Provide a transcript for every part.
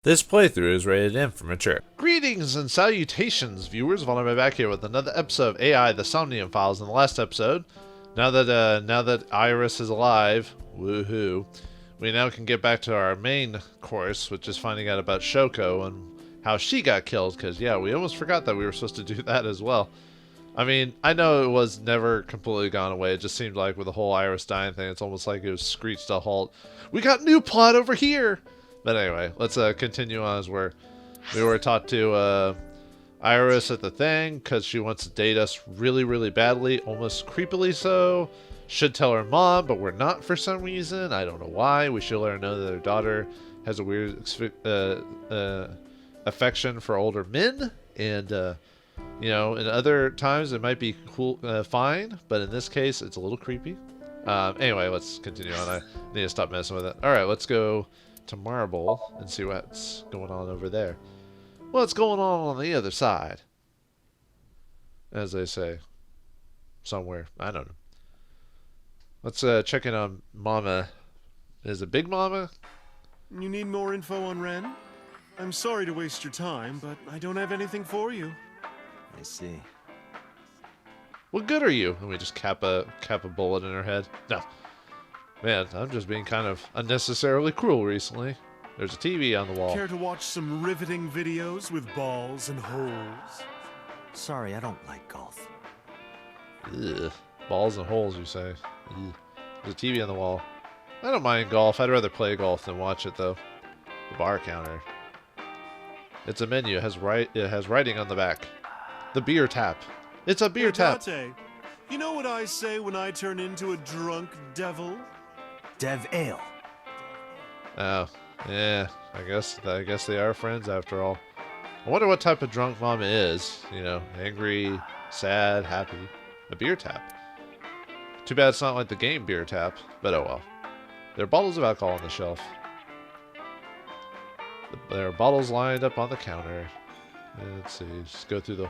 This playthrough is rated M for mature. Greetings and salutations, viewers. Vauldemare back here with another episode of AI, the Somnium Files. In the last episode, now that Iris is alive, woohoo, we now can get back to our main course, which is finding out about Shoko and how she got killed. Because yeah, we almost forgot that we were supposed to do that as well. I mean, I know it was never completely gone away. It just seemed like with the whole Iris dying thing, it's almost like it was screeched a halt. We got new plot over here. But anyway, let's continue on as where we were taught to Iris at the thing because she wants to date us really, really badly, almost creepily so. Should tell her mom, but we're not for some reason. I don't know why. We should let her know that her daughter has a weird affection for older men. And, you know, in other times it might be cool, fine. But in this case, it's a little creepy. Anyway, let's continue on. I need to stop messing with it. All right, let's go to Marble and see what's going on over there. What's going on the other side? As they say. Somewhere. I don't know. Let's check in on Mama. Is it Big Mama? You need more info on Ren? I'm sorry to waste your time, but I don't have anything for you. I see. What good are you? And we just cap a bullet in her head. No. Man, I'm just being kind of unnecessarily cruel recently. There's a TV on the wall. Care to watch some riveting videos with balls and holes? Sorry, I don't like golf. Ugh. Balls and holes, you say. Ugh. There's a TV on the wall. I don't mind golf. I'd rather play golf than watch it, though. The bar counter. It's a menu. It has writing on the back. The beer tap. It's a beer tap. Date, you know what I say when I turn into a drunk devil? Dev Ale. Oh, yeah. I guess they are friends after all. I wonder what type of drunk Mama is. You know, angry, sad, happy. A beer tap. Too bad it's not like the game beer tap, but oh well. There are bottles of alcohol on the shelf. There are bottles lined up on the counter. Let's see, just go through the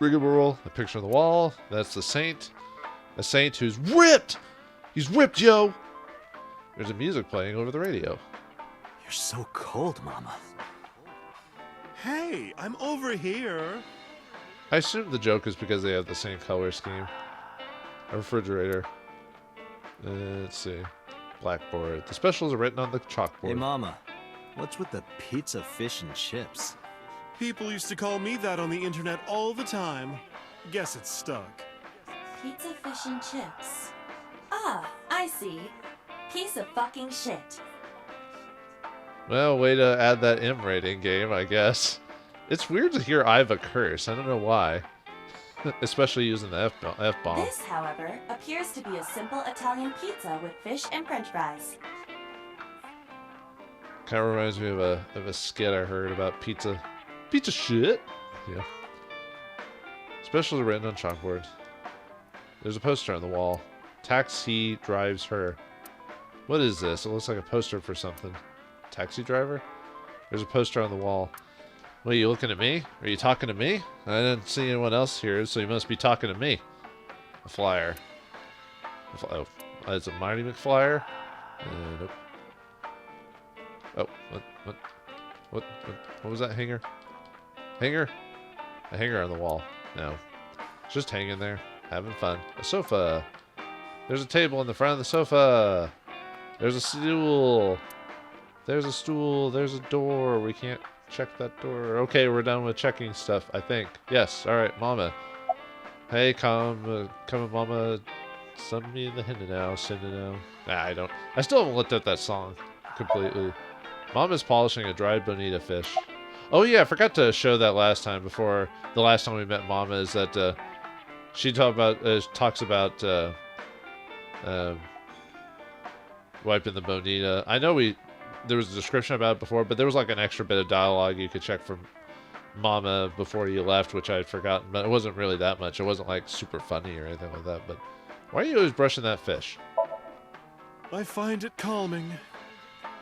rigmarole. A picture on the wall. That's the saint. A saint who's ripped! He's ripped, yo! There's a music playing over the radio. You're so cold, Mama. Hey, I'm over here. I assume the joke is because they have the same color scheme. A refrigerator. Let's see. Blackboard. The specials are written on the chalkboard. Hey, Mama. What's with the pizza, fish, and chips? People used to call me that on the internet all the time. Guess it's stuck. Pizza, fish, and chips. Ah, I see. Piece of fucking shit. Well, way to add that M rating game, I guess. It's weird to hear Iva curse. I don't know why. Especially using the F-bomb. This, however, appears to be a simple Italian pizza with fish and french fries. Kind of reminds me of a skit I heard about pizza. Pizza shit? Yeah. Specials are written on chalkboard. There's a poster on the wall. Taxi drives her. What is this? It looks like a poster for something. Taxi driver? There's a poster on the wall. What, are you looking at me? Are you talking to me? I didn't see anyone else here, so you must be talking to me. A flyer. Oh, it's a Mighty McFlyer? Nope. Oh, what was that hanger? Hanger? A hanger on the wall. No. It's just hanging there. Having fun. A sofa. There's a table in the front of the sofa. There's a stool. There's a stool. There's a door. We can't check that door. Okay, we're done with checking stuff, I think. Yes. All right, Mama. Hey, come, Mama. Send me the hinda now. Send it now. Nah, I still haven't looked at that song completely. Mama's polishing a dried bonita fish. Oh yeah, I forgot to show that last time before the last time we met Mama is that she talks about wiping the bonita. I know there was a description about it before, but there was like an extra bit of dialogue you could check from Mama before you left, which I had forgotten, but it wasn't really that much. It wasn't like super funny or anything like that, but why are you always brushing that fish? I find it calming.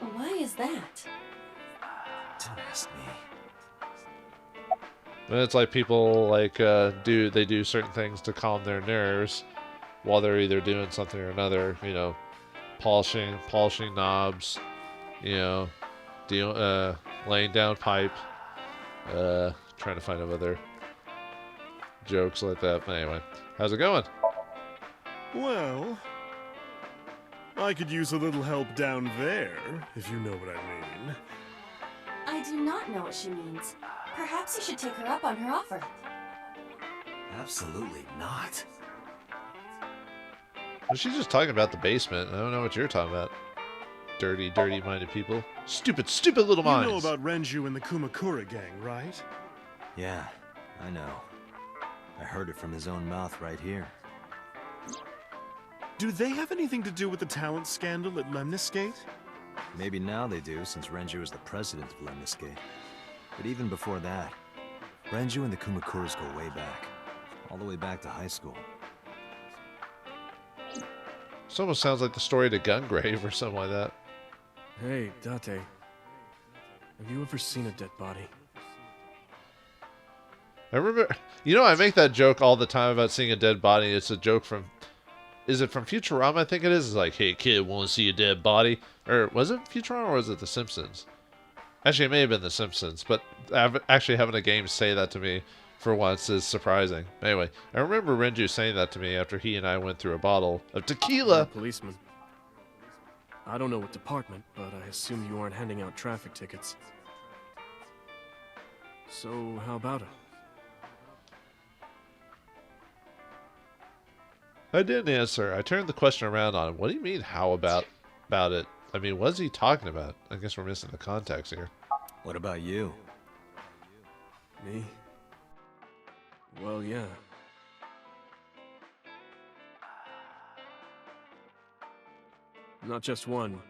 Why is that? Don't ask me. And it's like people like do certain things to calm their nerves while they're either doing something or another, you know, polishing knobs, you know, laying down pipe. Trying to find other jokes like that. But anyway, how's it going? Well, I could use a little help down there, if you know what I mean. I do not know what she means. Perhaps you should take her up on her offer. Absolutely not. Was she just talking about the basement? I don't know what you're talking about. Dirty, dirty-minded people. Stupid, stupid little minds. You know about Renju and the Kumakura gang, right? Yeah, I know. I heard it from his own mouth right here. Do they have anything to do with the talent scandal at Lemniscate? Maybe now they do, since Renju is the president of Lemniscate. But even before that, Renju and the Kumakuras go way back. All the way back to high school. This almost sounds like the story to Gungrave or something like that. Hey, Date. Have you ever seen a dead body? I remember, you know, I make that joke all the time about seeing a dead body. It's a joke from, is it from Futurama? I think it is. It's like, hey kid, want to see a dead body? Or was it Futurama or was it The Simpsons? Actually, it may have been The Simpsons, but actually having a game say that to me for once is surprising. Anyway, I remember Renju saying that to me after he and I went through a bottle of tequila. You're a policeman. I don't know what department, but I assume you aren't handing out traffic tickets. So, how about it? I didn't answer. I turned the question around on him. What do you mean, how about it? I mean, what's he talking about? I guess we're missing the context here. What about you? Me? Well, yeah. Not just one.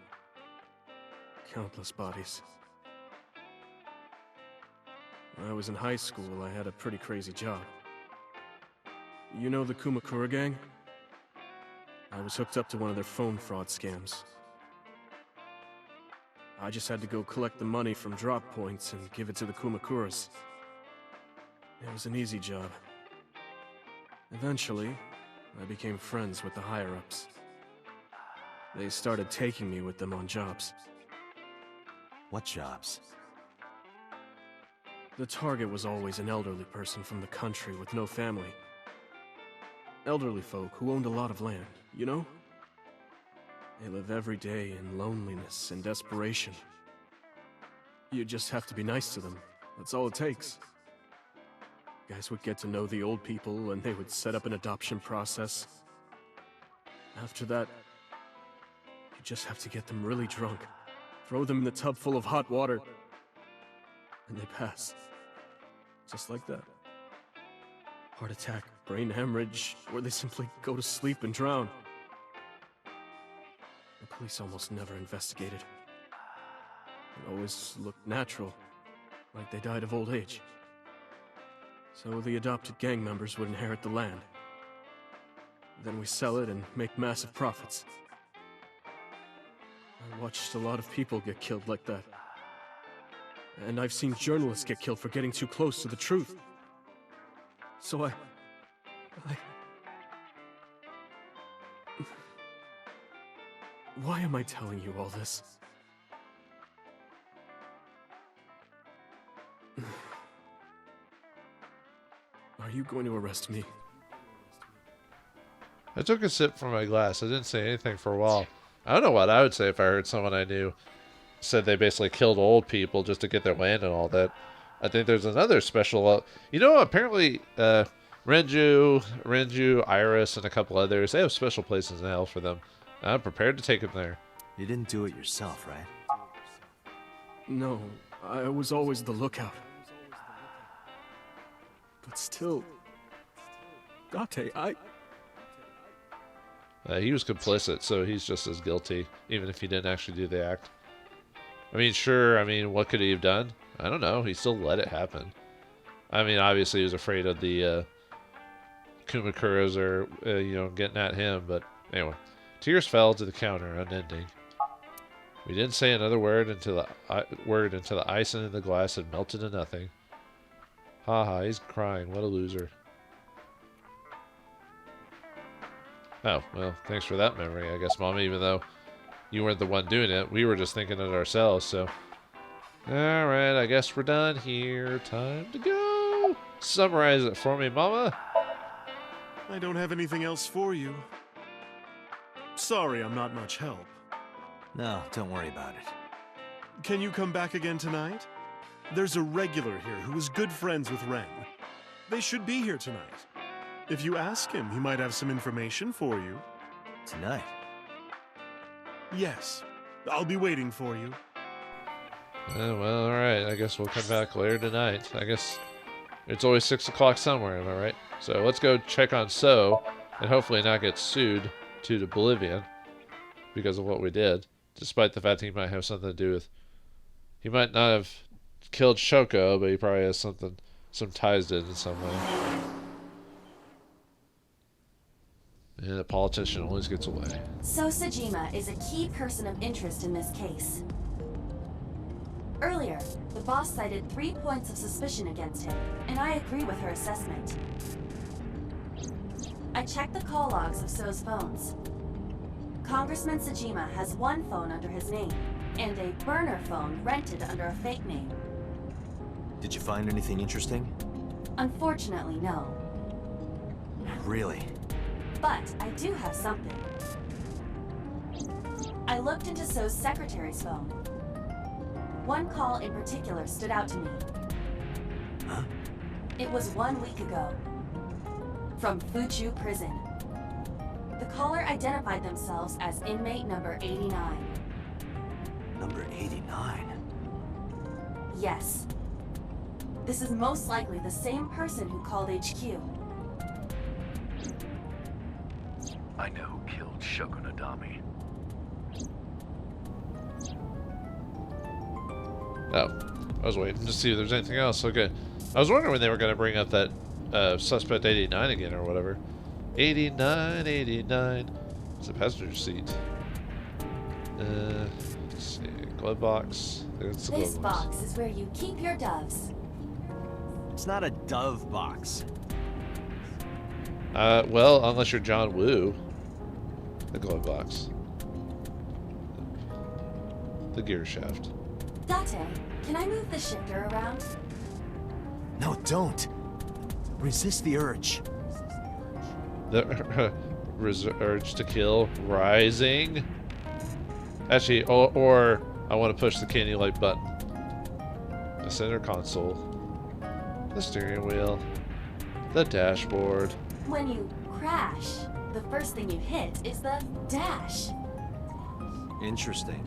Countless bodies. When I was in high school, I had a pretty crazy job. You know the Kumakura gang? I was hooked up to one of their phone fraud scams. I just had to go collect the money from drop points and give it to the Kumakuras. It was an easy job. Eventually, I became friends with the higher-ups. They started taking me with them on jobs. What jobs? The target was always an elderly person from the country with no family. Elderly folk who owned a lot of land, you know? They live every day in loneliness and desperation. You just have to be nice to them. That's all it takes. Guys would get to know the old people and they would set up an adoption process. After that, you just have to get them really drunk, throw them in a tub full of hot water, and they pass. Just like that. Heart attack, brain hemorrhage, or they simply go to sleep and drown. The police almost never investigated. It always looked natural, like they died of old age. So the adopted gang members would inherit the land. Then we sell it and make massive profits. I watched a lot of people get killed like that. And I've seen journalists get killed for getting too close to the truth. So I... Why am I telling you all this? Are you going to arrest me? I took a sip from my glass. I didn't say anything for a while. I don't know what I would say if I heard someone I knew said they basically killed old people just to get their land and all that. I think there's another special... you know, apparently Renju, Iris, and a couple others, they have special places in hell for them. I'm prepared to take them there. You didn't do it yourself, right? No, I was always the lookout. But still... Date, He was complicit, so he's just as guilty, even if he didn't actually do the act. I mean, sure, what could he have done? I don't know. He still let it happen. I mean, obviously he was afraid of the Kumakuras or, getting at him, but anyway. Tears fell to the counter, unending. We didn't say another word until the ice in the glass had melted to nothing. Haha, he's crying. What a loser. Oh, well, thanks for that memory, I guess, Mom, even though you weren't the one doing it. We were just thinking it ourselves, so... Alright, I guess we're done here. Time to go. Summarize it for me, Mama. I don't have anything else for you. Sorry, I'm not much help. No, don't worry about it. Can you come back again tonight? There's a regular here who is good friends with Ren. They should be here tonight. If you ask him, he might have some information for you. Tonight? Yes. I'll be waiting for you. Well, alright. I guess we'll come back later tonight. I guess it's always 6 o'clock somewhere, am I right? So let's go check on So, and hopefully not get sued to oblivion because of what we did, despite the fact he might have something to do with... He might not have killed Shoko, but he probably has some ties to it in some way. And a politician always gets away. So Sejima is a key person of interest in this case. Earlier, the boss cited 3 points of suspicion against him, and I agree with her assessment. I checked the call logs of So's phones. Congressman Sejima has one phone under his name, and a burner phone rented under a fake name. Did you find anything interesting? Unfortunately, no. Really? But I do have something. I looked into So's secretary's phone. One call in particular stood out to me. Huh? It was 1 week ago. From Fuchu Prison. The caller identified themselves as inmate number 89. Number 89? Yes. This is most likely the same person who called HQ. I know who killed Shogunadami. Oh, I was waiting to see if there's anything else. Okay. I was wondering when they were going to bring up that suspect 89 again or whatever. 89, 89. It's a passenger seat. Let's see. Glove box. There's the This glove box. box is where you keep your doves. It's not a dove box. Well, unless you're John Woo. The glove box. The gear shaft. Date, can I move the shifter around? No, don't. Resist the urge. The urge to kill rising. Actually, or I want to push the candy light button. The center console. The steering wheel. The dashboard. When you crash, the first thing you hit is the dash. Interesting.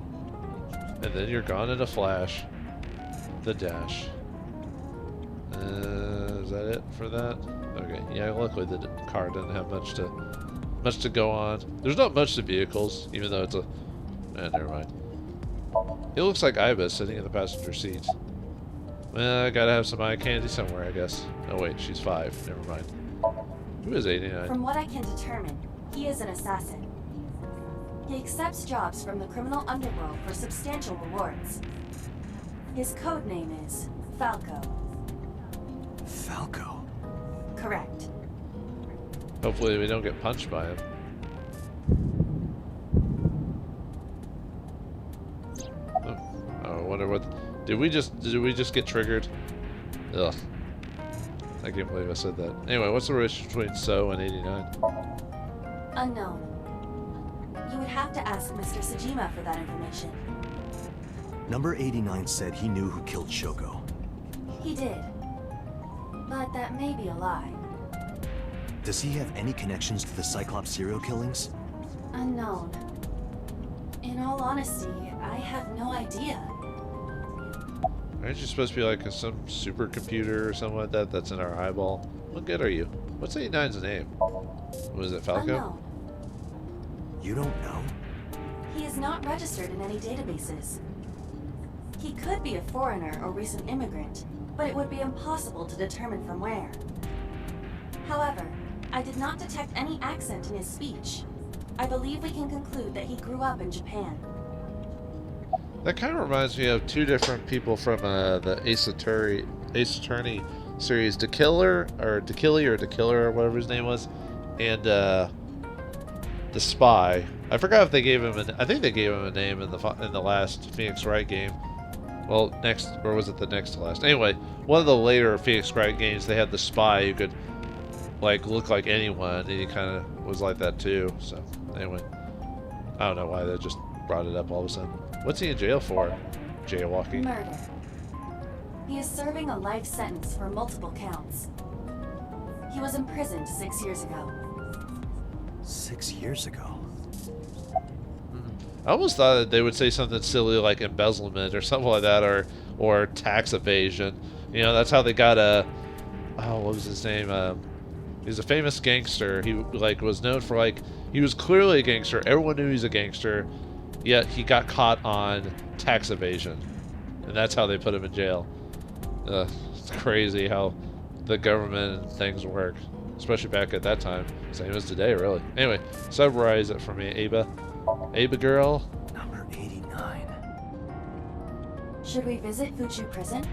And then you're gone in a flash. The dash. Is that it for that? Okay. Yeah. Luckily, the car doesn't have much to go on. There's not much to vehicles, even though it's a. Never mind. It looks like Iba sitting in the passenger seat. Well, I gotta have some eye candy somewhere, I guess. Oh wait, she's 5. Never mind. Who is 89? From what I can determine, he is an assassin. He accepts jobs from the criminal underworld for substantial rewards. His code name is Falco. Falco? Correct. Hopefully we don't get punched by him. Oh, I wonder what. Did we just get triggered? Ugh. I can't believe I said that. Anyway, what's the relationship between So and 89? Unknown. You would have to ask Mr. Sejima for that information. Number 89 said he knew who killed Shoko. He did. But that may be a lie. Does he have any connections to the Cyclops serial killings? Unknown. In all honesty, I have no idea. Aren't you supposed to be like some supercomputer or something like that that's in our eyeball? What good are you? What's 89's name? Was it Falco? Unknown. You don't know? He is not registered in any databases. He could be a foreigner or recent immigrant, but it would be impossible to determine from where. However, I did not detect any accent in his speech. I believe we can conclude that he grew up in Japan. That kind of reminds me of 2 different people from the Ace Attorney series, Dekiller or whatever his name was, and the Spy. I forgot if they gave him I think they gave him a name in the last Phoenix Wright game. Well, next, or was it the next to last? Anyway, one of the later Phoenix Wright games, they had the spy who could, like, look like anyone, and he kind of was like that too. So, anyway, I don't know why they just brought it up all of a sudden. What's he in jail for? Jaywalking? Murder. He is serving a life sentence for multiple counts. He was imprisoned 6 years ago. 6 years ago? I almost thought that they would say something silly like embezzlement or something like that, or tax evasion. You know, that's how they got a... Oh, what was his name? He's a famous gangster. He, like, was known for, like... He was clearly a gangster. Everyone knew he's a gangster. Yet he got caught on tax evasion. And that's how they put him in jail. It's crazy how the government and things work. Especially back at that time. Same as today, really. Anyway, summarize it for me, Aba. Aba girl. Number 89. Should we visit Fuchu Prison?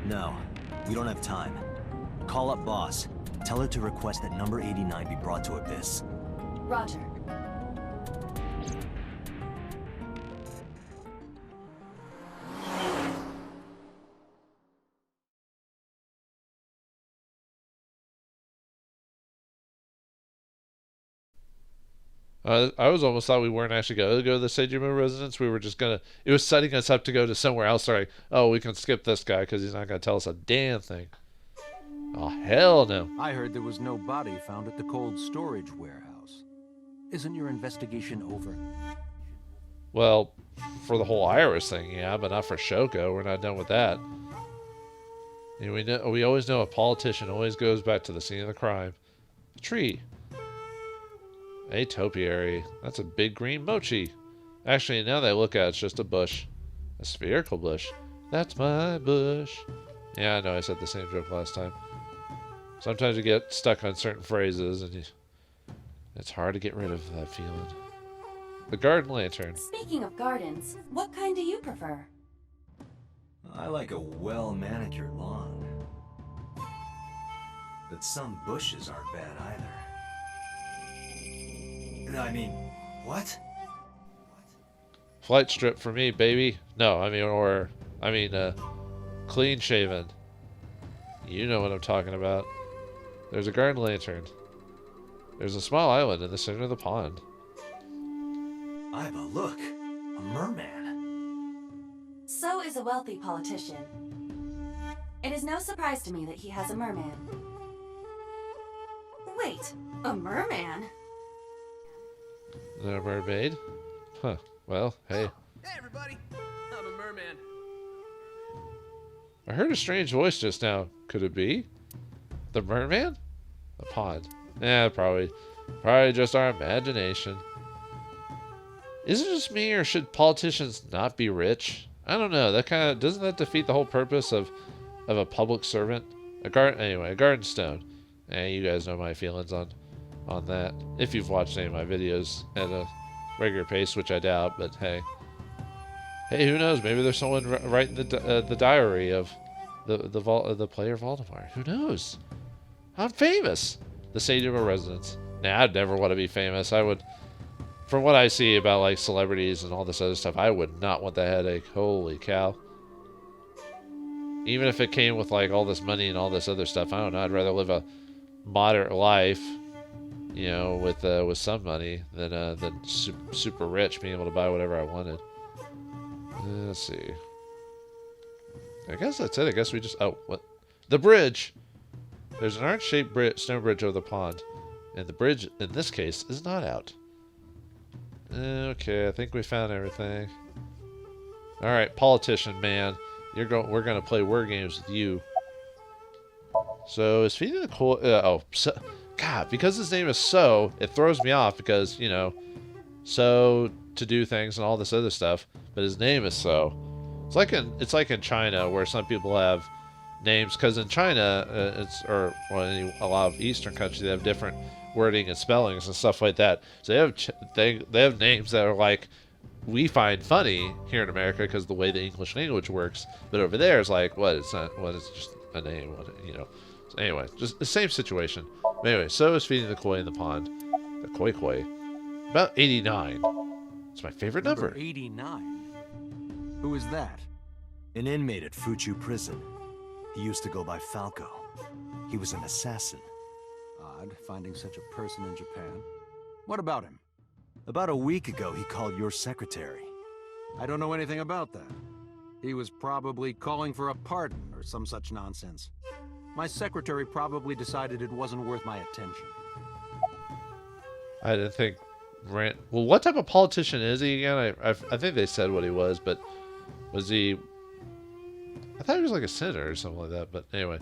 No, we don't have time. Call up boss. Tell her to request that number 89 be brought to Abyss. Roger. I was almost thought we weren't actually going to go to the Sejima residence. We were just going to... It was setting us up to go to somewhere else. Like, oh, we can skip this guy because he's not going to tell us a damn thing. Oh, hell no. I heard there was no body found at the cold storage warehouse. Isn't your investigation over? Well, for the whole Iris thing, yeah, but not for Shoko. We're not done with that. And we always know a politician always goes back to the scene of the crime. A tree. A topiary. That's a big green mochi. Actually, now that I look at it, it's just a bush. A spherical bush. That's my bush. Yeah, I know I said the same joke last time. Sometimes you get stuck on certain phrases, and it's hard to get rid of that feeling. The garden lantern. Speaking of gardens, what kind do you prefer? I like a well-manicured lawn. But some bushes aren't bad either. I mean, what? Flight strip for me, baby. No, clean shaven. You know what I'm talking about. There's a garden lantern. There's a small island in the center of the pond. Iba, look. A merman. So is a wealthy politician. It is no surprise to me that he has a merman. Wait, a merman? The mermaid? Huh. Well, hey. Hey, everybody! I'm a merman. I heard a strange voice just now. Could it be? The merman? The pond. Probably just our imagination. Is it just me, or should politicians not be rich? I don't know. Doesn't that defeat the whole purpose of a public servant? Anyway, a garden stone. You guys know my feelings on that. If you've watched any of my videos at a regular pace, which I doubt, but hey, who knows? Maybe there's someone writing the diary of the player Vauldemare. Who knows? I'm famous. The Sejima residence. Nah, I'd never want to be famous. I would, from what I see about like celebrities and all this other stuff, I would not want the headache. Holy cow. Even if it came with like all this money and all this other stuff, I don't know. I'd rather live a moderate life, you know, with some money than super rich, being able to buy whatever I wanted. Let's see. I guess that's it. I guess we just... Oh, what? The bridge! There's an arch-shaped stone bridge over the pond. And the bridge, in this case, is not out. Okay, I think we found everything. Alright, politician man. We're going to play word games with you. So, is feeding the cool... God, because his name is So, it throws me off because, you know, So to do things and all this other stuff, but his name is So. It's like in China where some people have names, because in China, a lot of Eastern countries, they have different wording and spellings and stuff like that. So they have names that are like we find funny here in America because the way the English language works, but over there it's like it's just a name, you know. So anyway, just the same situation. But anyway, So is feeding the koi in the pond. The koi. About 89. It's my favorite number. 89. Who is that? An inmate at Fuchu prison. He used to go by Falco. He was an assassin. Odd, finding such a person in Japan. What about him? About a week ago, he called your secretary. I don't know anything about that. He was probably calling for a pardon or some such nonsense. My secretary probably decided it wasn't worth my attention. I didn't think Well, what type of politician is he again? I think they said what he was, but was he... I thought he was like a senator or something like that, but anyway.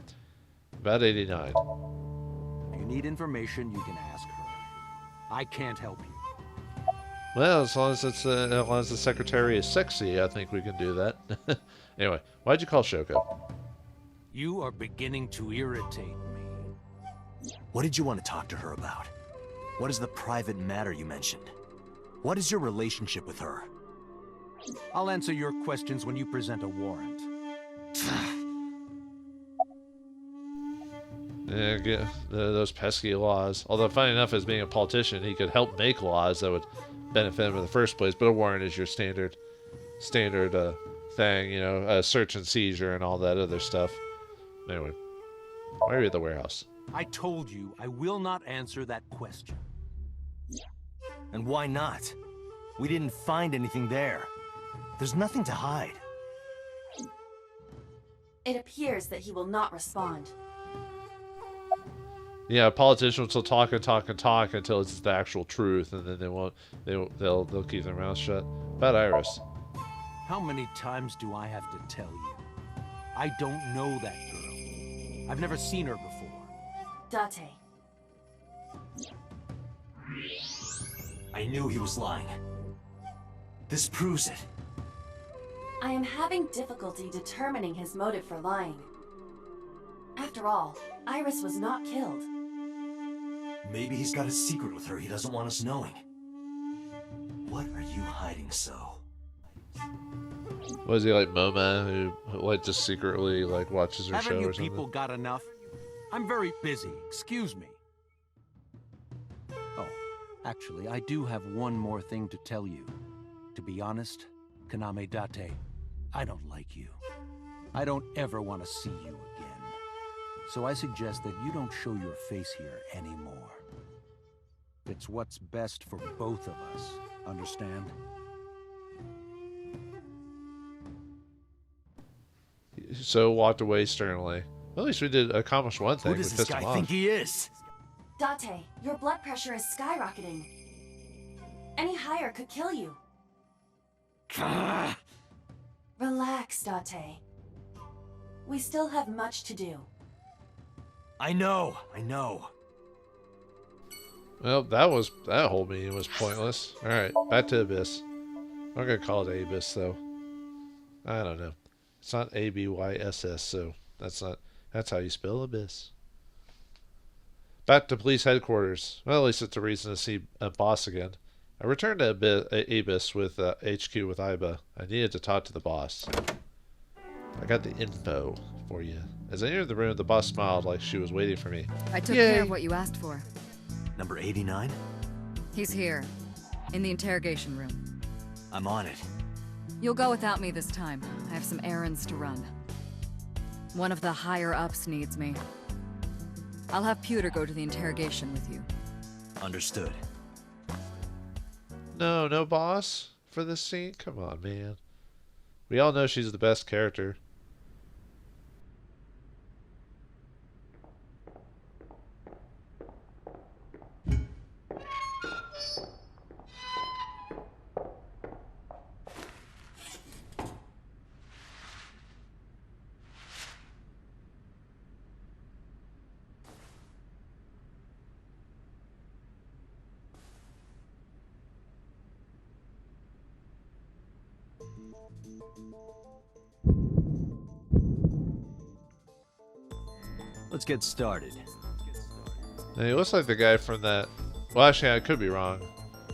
About 89. If you need information, you can ask her. I can't help you. Well, as long as the secretary is sexy, I think we can do that. Anyway, why'd you call Shoko? You are beginning to irritate me. What did you want to talk to her about? What is the private matter you mentioned? What is your relationship with her? I'll answer your questions when you present a warrant. Yeah, those pesky laws. Although, funny enough, as being a politician, he could help make laws that would benefit him in the first place. But a warrant is your standard thing, you know, search and seizure and all that other stuff. Anyway, why are you at the warehouse? I told you I will not answer that question. And why not? We didn't find anything there. There's nothing to hide. It appears that he will not respond. Yeah, politicians will talk and talk and talk until it's the actual truth, and then they'll keep their mouths shut. About Iris. How many times do I have to tell you? I don't know that girl. I've never seen her before. Date. I knew he was lying. This proves it. I am having difficulty determining his motive for lying. After all, Iris was not killed. Maybe he's got a secret with her he doesn't want us knowing. What are you hiding so? Was he like Moma, who like just secretly like watches her show Haven't you or something? people got enough? I'm very busy. Excuse me. Oh, actually, I do have one more thing to tell you. To be honest, Kaname Date, I don't like you. I don't ever want to see you again. So I suggest that you don't show your face here anymore. It's what's best for both of us. Understand? So walked away sternly. Well, at least we did accomplish one thing. Who does We this pissed him guy off. think he is? Date, your blood pressure is skyrocketing. Any higher could kill you. Relax, Date. We still have much to do. I know. Well, that whole meeting was pointless. All right, back to Abyss. I'm gonna call it Abyss though. I don't know. It's not ABYSS, so that's how you spell Abyss. Back to police headquarters. Well, at least it's a reason to see a boss again. I returned to Abyss with HQ with Iba. I needed to talk to the boss. I got the info for you. As I entered the room, the boss smiled like she was waiting for me. I took Yay. care of what you asked for. Number 89? He's here, in the interrogation room. I'm on it. You'll go without me this time. I have some errands to run. One of the higher-ups needs me. I'll have Pewter go to the interrogation with you. Understood. No boss for this scene? Come on, man. We all know she's the best character. Let's get started. And he looks like the guy from that... Well, actually, I could be wrong.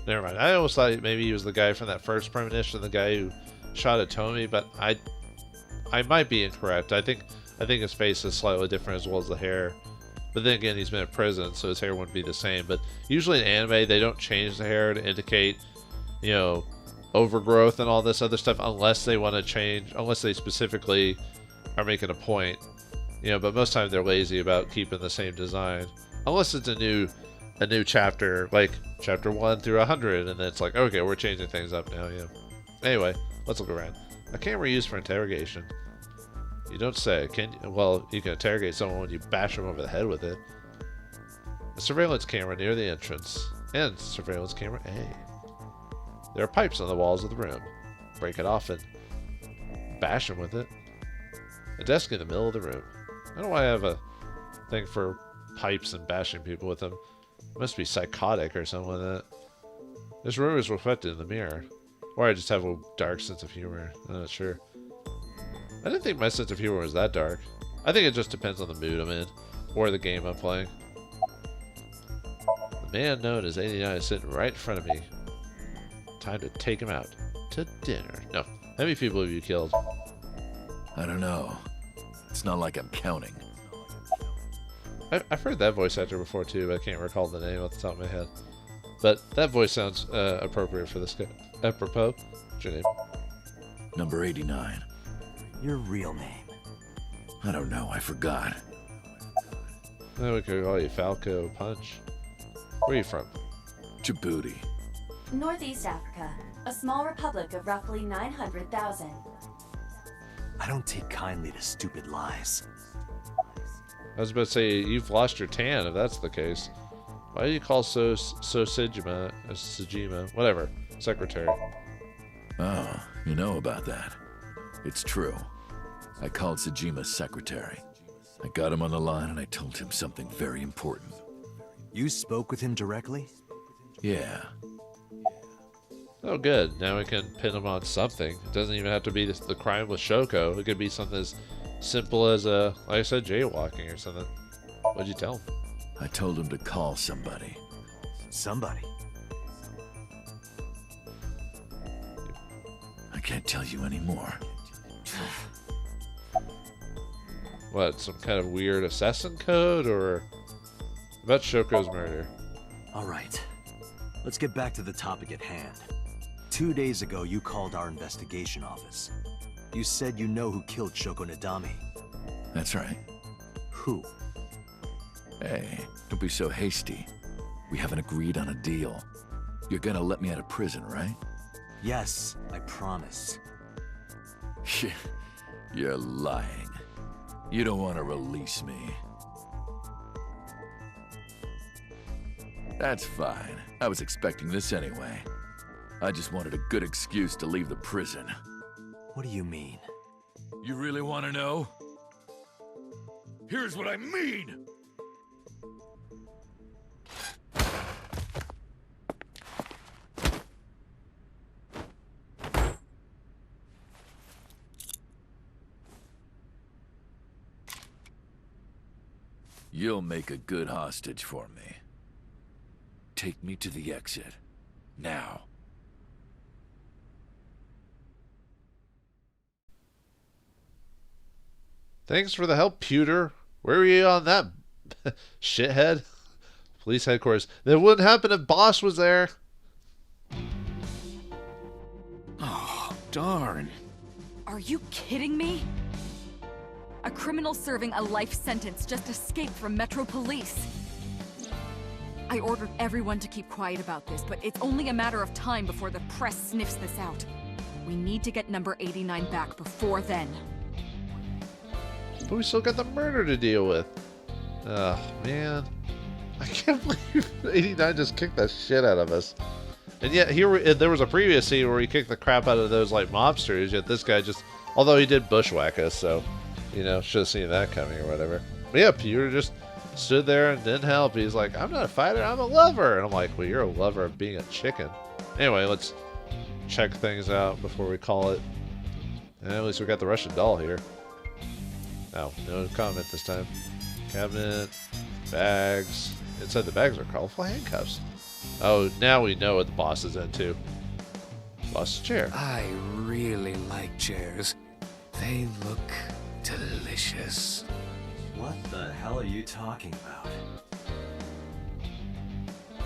Never mind. I almost thought maybe he was the guy from that first premonition, the guy who shot at Tomy, but I might be incorrect. I think his face is slightly different as well as the hair. But then again, he's been in prison, so his hair wouldn't be the same. But usually in anime, they don't change the hair to indicate, you know, overgrowth and all this other stuff, unless they want to change, unless they specifically are making a point. You know, but most times they're lazy about keeping the same design, unless it's a new chapter, like chapter 1 through 100, and then it's like, okay, we're changing things up now. Yeah. Anyway, let's look around. A camera used for interrogation. You don't say. Well, you can interrogate someone when you bash them over the head with it. A surveillance camera near the entrance, and surveillance camera A. There are pipes on the walls of the room. Break it off and bash them with it. A desk in the middle of the room. I don't know why I have a thing for pipes and bashing people with them. It must be psychotic or something like that. This room is reflected in the mirror. Or I just have a dark sense of humor. I'm not sure. I didn't think my sense of humor was that dark. I think it just depends on the mood I'm in. Or the game I'm playing. The man known as 89 is sitting right in front of me. Time to take him out. To dinner. No. How many people have you killed? I don't know. It's not like I'm counting. I've heard that voice actor before too, but I can't recall the name off the top of my head. But that voice sounds appropriate for this guy. Apropos. What's your name? Number 89. Your real name? I don't know. I forgot. Oh, we could call you Falco Punch. Where are you from? Djibouti. Northeast Africa, a small republic of roughly 900,000. I don't take kindly to stupid lies. I was about to say, you've lost your tan if that's the case. Why do you call Sejima, whatever, secretary? Oh, you know about that. It's true. I called Sejima's secretary. I got him on the line and I told him something very important. You spoke with him directly? Yeah. Oh, good. Now we can pin him on something. It doesn't even have to be the crime with Shoko. It could be something as simple as, like I said, jaywalking or something. What'd you tell him? I told him to call somebody. Somebody? I can't tell you anymore. What, some kind of weird assassin code, or about Shoko's murder? Alright. Let's get back to the topic at hand. 2 days ago, you called our investigation office. You said you know who killed Shoko Nadami. That's right. Who? Hey, don't be so hasty. We haven't agreed on a deal. You're gonna let me out of prison, right? Yes, I promise. You're lying. You don't want to release me. That's fine. I was expecting this anyway. I just wanted a good excuse to leave the prison. What do you mean? You really want to know? Here's what I mean! You'll make a good hostage for me. Take me to the exit. Now. Thanks for the help, Pewter. Where were you on that, shithead? Police headquarters. That wouldn't happen if Boss was there. Oh, darn. Are you kidding me? A criminal serving a life sentence just escaped from Metro Police. I ordered everyone to keep quiet about this, but it's only a matter of time before the press sniffs this out. We need to get number 89 back before then. But we still got the murder to deal with. Oh, man. I can't believe 89 just kicked the shit out of us. And yet, there was a previous scene where he kicked the crap out of those, like, mobsters, yet this guy just... Although he did bushwhack us, so... You know, should have seen that coming or whatever. But yeah, Peter just stood there and didn't help. He's like, I'm not a fighter, I'm a lover. And I'm like, well, you're a lover of being a chicken. Anyway, let's check things out before we call it. And at least we got the Russian doll here. Oh, no comment this time. Cabinet, bags. Inside the bags are colorful handcuffs. Oh, now we know what the boss is into. Boss's chair. I really like chairs. They look delicious. What the hell are you talking about?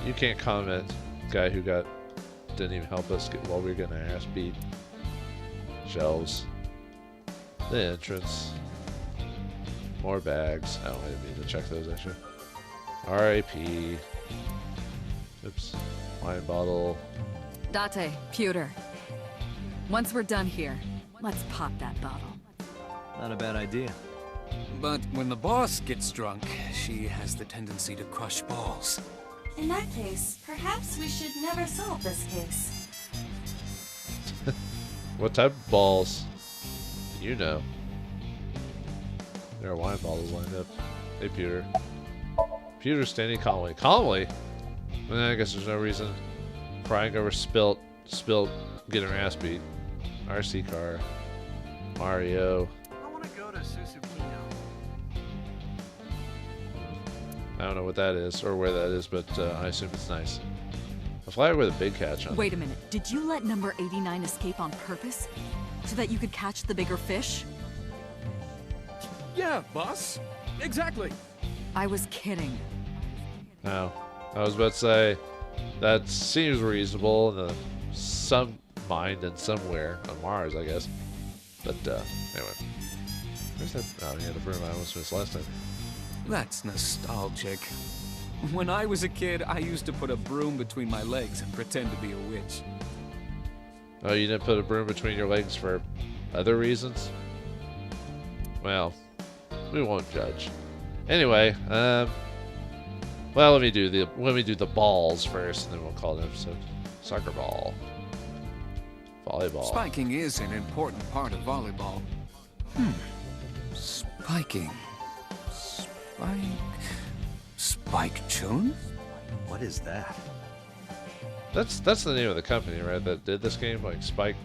You can't comment, guy who got didn't even help us while we were getting our ass beat. Shelves. The entrance. More bags. Oh, I didn't mean to check those actually. R.I.P. Oops. Wine bottle. Date, pewter. Once we're done here, let's pop that bottle. Not a bad idea. But when the boss gets drunk, she has the tendency to crush balls. In that case, perhaps we should never solve this case. What type of balls? You know. There are wine bottles lined up. Hey, Pewter. Pewter standing calmly. Calmly? Well, I guess there's no reason. Crying over spilled, getting her ass beat. RC car. Mario. I want to go to Susukino. I don't know what that is or where that is, but I assume it's nice. A flag with a big catch on it. Wait a minute. Did you let number 89 escape on purpose? So that you could catch the bigger fish? Yeah, boss. Exactly. I was kidding. No. I was about to say, that seems reasonable in some mind and somewhere on Mars, I guess. But, anyway. Where's that? Oh, yeah, the broom I almost missed last time. That's nostalgic. When I was a kid, I used to put a broom between my legs and pretend to be a witch. Oh, you didn't put a broom between your legs for other reasons? Well, we won't judge. Anyway, well, let me do the balls first, and then we'll call it an episode. Soccer ball, volleyball. Spiking is an important part of volleyball. Spiking. Spike Chun? What is that? That's the name of the company, right? That did this game, like Spike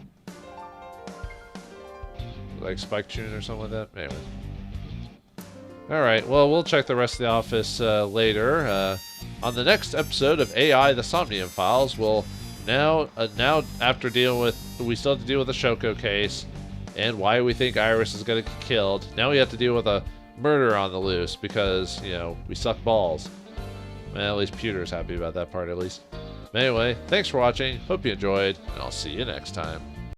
Chun or something like that. Anyway. All right. Well, we'll check the rest of the office later. On the next episode of AI: The Somnium Files, we'll now after dealing with, we still have to deal with the Shoko case and why we think Iris is gonna get killed. Now we have to deal with a murder on the loose because, you know, we suck balls. Well, at least Pewter's happy about that part, at least. Anyway, thanks for watching. Hope you enjoyed, and I'll see you next time.